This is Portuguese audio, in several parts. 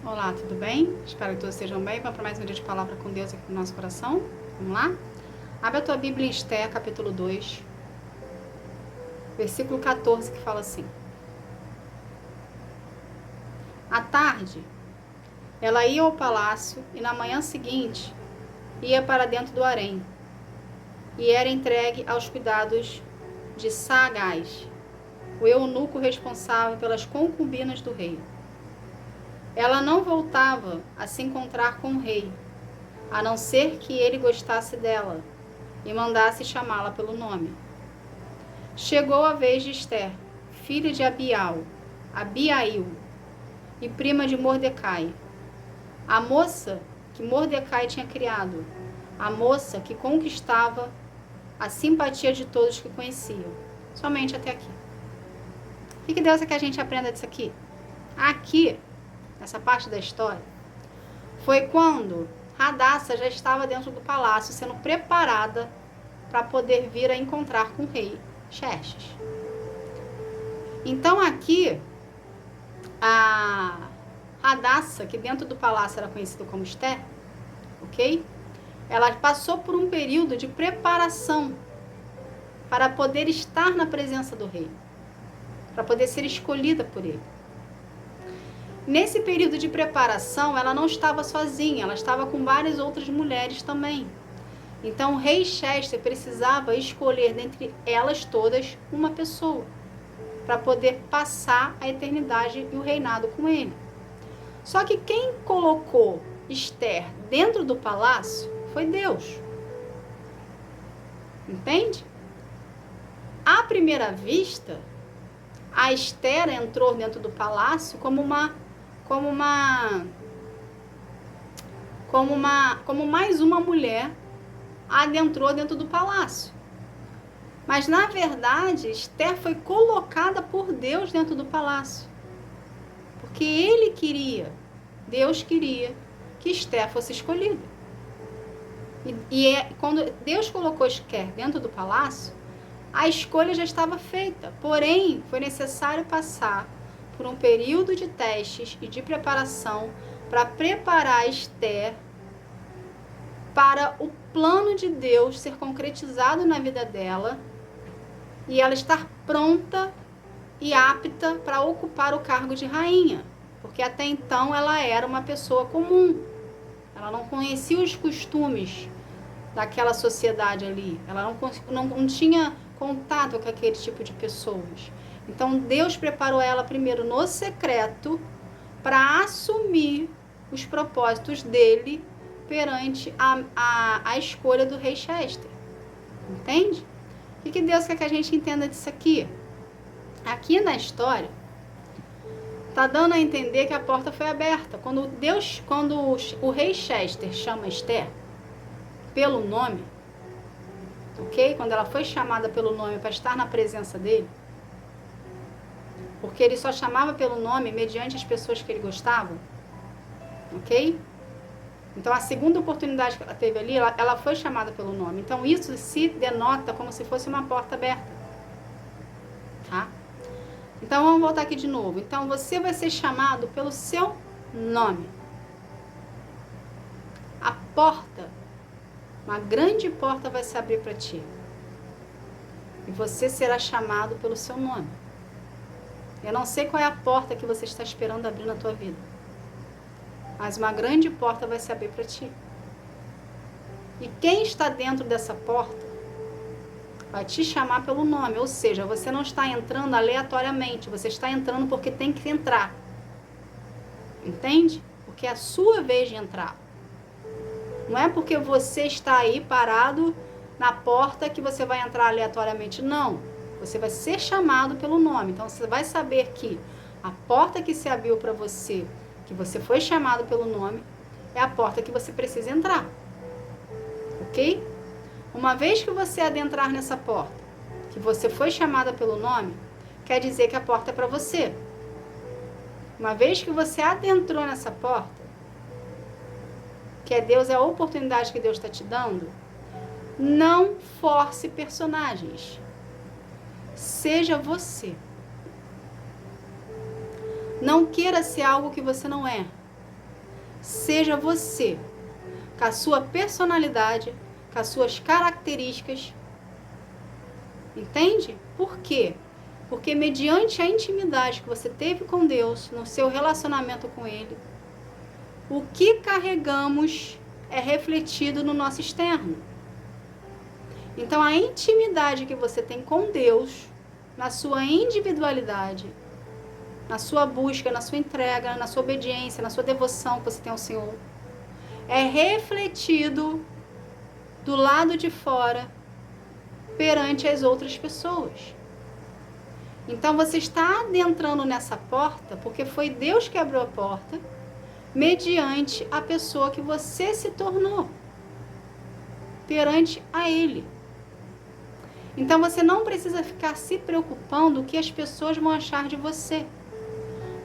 Olá, tudo bem? Espero que todos estejam bem. Vamos para mais um dia de palavra com Deus aqui no nosso coração. Vamos lá? Abre a tua Bíblia em Esther, capítulo 2, versículo 14, que fala assim: À tarde, ela ia ao palácio e na manhã seguinte ia para dentro do harém e era entregue aos cuidados de Sagás, o eunuco responsável pelas concubinas do rei. Ela não voltava a se encontrar com o rei, a não ser que ele gostasse dela e mandasse chamá-la pelo nome. Chegou a vez de Esther, filha de Abiail, e prima de Mordecai, a moça que Mordecai tinha criado, a moça que conquistava a simpatia de todos que conheciam. Somente até aqui. O que Deus quer que a gente aprenda disso aqui? Aqui, nessa parte da história, foi quando Radassa já estava dentro do palácio, sendo preparada para poder vir a encontrar com o rei Xerxes. Então aqui, a Radassa, que dentro do palácio era conhecida como Esther, ok? Ela passou por um período de preparação para poder estar na presença do rei, para poder ser escolhida por ele. Nesse período de preparação, ela não estava sozinha, ela estava com várias outras mulheres também. Então, o rei Xerxes precisava escolher dentre elas todas uma pessoa para poder passar a eternidade e o reinado com ele. Só que quem colocou Esther dentro do palácio foi Deus. Entende? À primeira vista, a Esther entrou dentro do palácio como mais uma mulher adentrou dentro do palácio. Mas, na verdade, Esther foi colocada por Deus dentro do palácio. Porque Deus queria que Esther fosse escolhida. Quando Deus colocou Esther dentro do palácio, a escolha já estava feita. Porém, foi necessário passar por um período de testes e de preparação para preparar Esther para o plano de Deus ser concretizado na vida dela e ela estar pronta e apta para ocupar o cargo de rainha, porque até então ela era uma pessoa comum, ela não conhecia os costumes daquela sociedade ali, ela não tinha contato com aquele tipo de pessoas. Então Deus preparou ela primeiro no secreto para assumir os propósitos dele perante a escolha do rei Xerxes. Entende? O que Deus quer que a gente entenda disso aqui? Aqui na história, está dando a entender que a porta foi aberta. Quando o rei Xerxes chama Esther pelo nome, ok? Quando ela foi chamada pelo nome para estar na presença dele, porque ele só chamava pelo nome mediante as pessoas que ele gostava, ok? Então, a segunda oportunidade que ela teve ali, ela foi chamada pelo nome. Então, isso se denota como se fosse uma porta aberta. Tá? Então, vamos voltar aqui de novo. Então, você vai ser chamado pelo seu nome. A porta, uma grande porta vai se abrir para ti. E você será chamado pelo seu nome. Eu não sei qual é a porta que você está esperando abrir na tua vida, mas uma grande porta vai se abrir para ti. E quem está dentro dessa porta vai te chamar pelo nome, ou seja, você não está entrando aleatoriamente, você está entrando porque tem que entrar. Entende? Porque é a sua vez de entrar. Não é porque você está aí parado na porta que você vai entrar aleatoriamente, não. Você vai ser chamado pelo nome. Então, você vai saber que a porta que se abriu para você, que você foi chamado pelo nome, é a porta que você precisa entrar. Ok? Uma vez que você adentrar nessa porta, que você foi chamada pelo nome, quer dizer que a porta é para você. Uma vez que você adentrou nessa porta, que é a oportunidade que Deus está te dando, não force personagens. Seja você. Não queira ser algo que você não é. seja você, com a sua personalidade, com as suas características. Entende? Por quê? Porque mediante a intimidade que você teve com Deus, no seu relacionamento com Ele, o que carregamos é refletido no nosso externo. Então, a intimidade que você tem com Deus, na sua individualidade, na sua busca, na sua entrega, na sua obediência, na sua devoção que você tem ao Senhor, é refletido do lado de fora perante as outras pessoas. Então, você está adentrando nessa porta porque foi Deus que abriu a porta mediante a pessoa que você se tornou perante a Ele. Então, você não precisa ficar se preocupando o que as pessoas vão achar de você,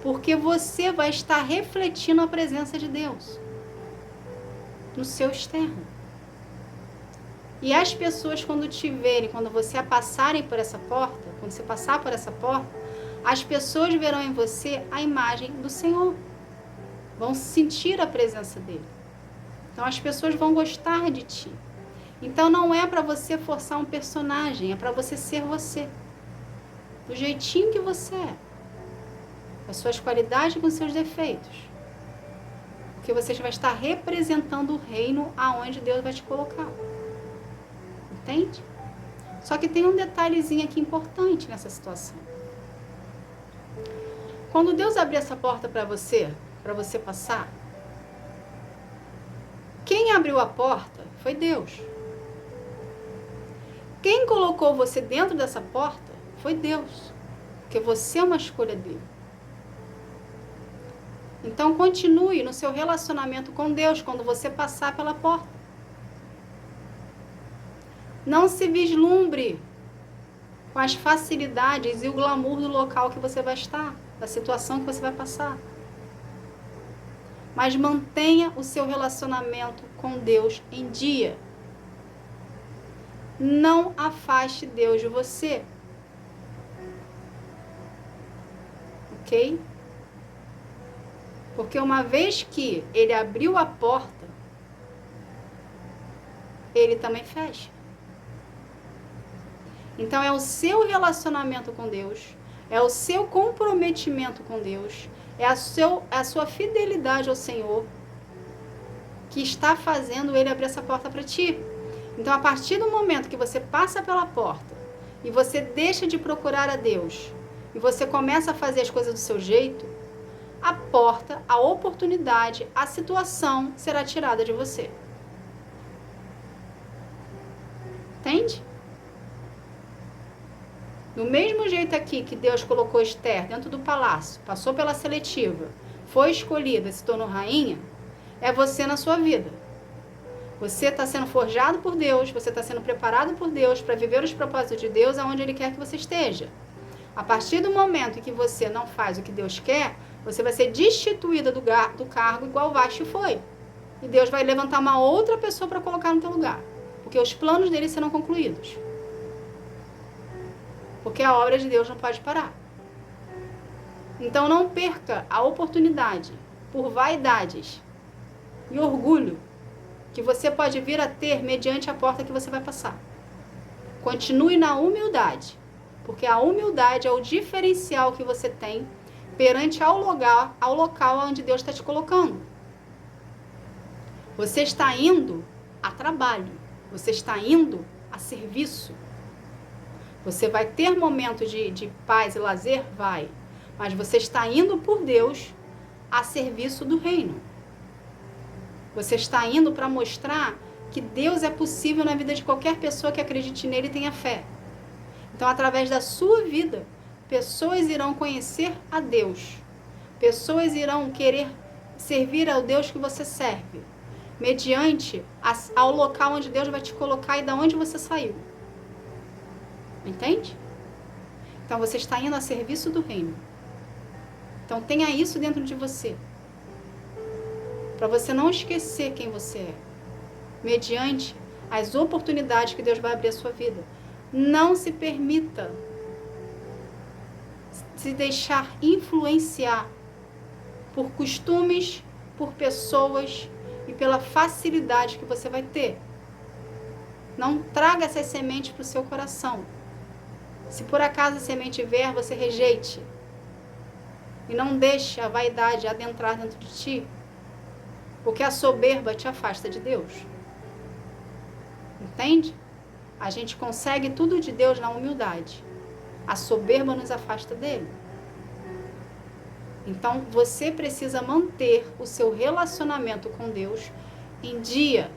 porque você vai estar refletindo a presença de Deus no seu externo. E as pessoas, quando te verem, quando você passarem por essa porta, quando você passar por essa porta, as pessoas verão em você a imagem do Senhor. Vão sentir a presença dele. Então, as pessoas vão gostar de ti. Então, não é para você forçar um personagem, é para você ser você. Do jeitinho que você é. Com as suas qualidades e com os seus defeitos. Porque você vai estar representando o reino aonde Deus vai te colocar. Entende? Só que tem um detalhezinho aqui importante nessa situação. Quando Deus abrir essa porta para você passar, quem abriu a porta foi Deus. Quem colocou você dentro dessa porta foi Deus. Porque você é uma escolha dele. Então, continue no seu relacionamento com Deus quando você passar pela porta. Não se vislumbre com as facilidades e o glamour do local que você vai estar, da situação que você vai passar. Mas mantenha o seu relacionamento com Deus em dia. Não afaste Deus de você. Ok? Porque uma vez que Ele abriu a porta, Ele também fecha. Então, é o seu relacionamento com Deus, é o seu comprometimento com Deus, é a sua fidelidade ao Senhor que está fazendo Ele abrir essa porta para ti. Então, a partir do momento que você passa pela porta e você deixa de procurar a Deus e você começa a fazer as coisas do seu jeito, a porta, a oportunidade, a situação será tirada de você. Entende? Do mesmo jeito aqui que Deus colocou Esther dentro do palácio, passou pela seletiva, foi escolhida, se tornou rainha, é você na sua vida. Você está sendo forjado por Deus, você está sendo preparado por Deus para viver os propósitos de Deus aonde Ele quer que você esteja. A partir do momento em que você não faz o que Deus quer, você vai ser destituída do cargo igual Vasti foi. E Deus vai levantar uma outra pessoa para colocar no teu lugar. Porque os planos dele serão concluídos. Porque a obra de Deus não pode parar. Então não perca a oportunidade por vaidades e orgulho que você pode vir a ter mediante a porta que você vai passar. Continue na humildade, porque a humildade é o diferencial que você tem perante ao local onde Deus está te colocando. Você está indo a trabalho, você está indo a serviço. Você vai ter momentos de paz e lazer? Vai. Mas você está indo por Deus a serviço do reino. Você está indo para mostrar que Deus é possível na vida de qualquer pessoa que acredite nele e tenha fé. Então, através da sua vida, pessoas irão conhecer a Deus. Pessoas irão querer servir ao Deus que você serve, mediante ao local onde Deus vai te colocar e da onde você saiu. Entende? Então, você está indo a serviço do reino. Então, tenha isso dentro de você. Para você não esquecer quem você é. Mediante as oportunidades que Deus vai abrir a sua vida. Não se permita se deixar influenciar por costumes, por pessoas e pela facilidade que você vai ter. Não traga essas sementes para o seu coração. Se por acaso a semente vier, você rejeite. E não deixe a vaidade adentrar dentro de ti. Porque a soberba te afasta de Deus. Entende? A gente consegue tudo de Deus na humildade. A soberba nos afasta dele. Então, você precisa manter o seu relacionamento com Deus em dia,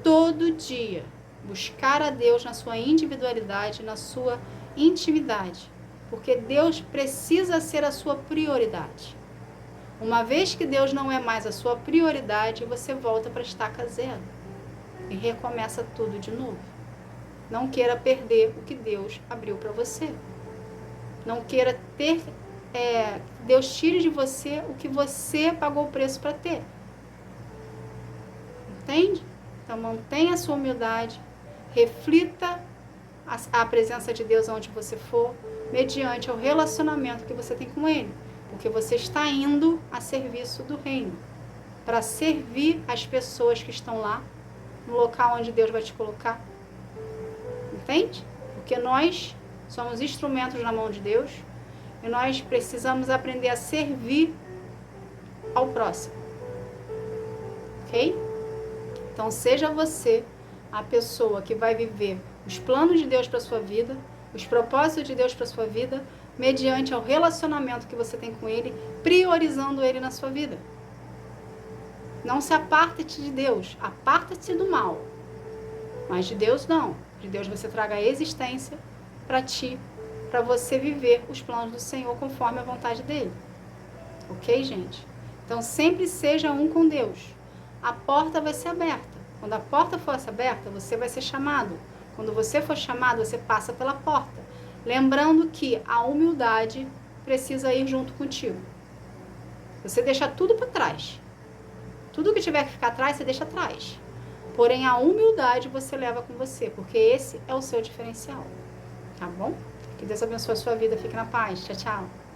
todo dia. Buscar a Deus na sua individualidade, na sua intimidade. Porque Deus precisa ser a sua prioridade. Uma vez que Deus não é mais a sua prioridade, você volta para a estaca zero. E recomeça tudo de novo. Não queira perder o que Deus abriu para você. Não queira ter... Deus tire de você o que você pagou o preço para ter. Entende? Então mantenha a sua humildade, reflita a presença de Deus onde você for, mediante o relacionamento que você tem com Ele, porque você está indo a serviço do reino, para servir as pessoas que estão lá, no local onde Deus vai te colocar. Entende? Porque nós somos instrumentos na mão de Deus, e nós precisamos aprender a servir ao próximo. Ok? Então, seja você a pessoa que vai viver os planos de Deus para a sua vida, os propósitos de Deus para a sua vida, mediante o relacionamento que você tem com Ele, priorizando Ele na sua vida. Não se aparte de Deus, aparta-se do mal. Mas de Deus não. De Deus você traga a existência para ti, para você viver os planos do Senhor conforme a vontade dele. Ok, gente? Então, sempre seja um com Deus. A porta vai ser aberta. Quando a porta for aberta, você vai ser chamado. Quando você for chamado, você passa pela porta. Lembrando que a humildade precisa ir junto contigo. Você deixa tudo para trás. Tudo que tiver que ficar atrás, você deixa atrás. Porém, a humildade você leva com você, porque esse é o seu diferencial. Tá bom? Que Deus abençoe a sua vida. Fique na paz. Tchau, tchau.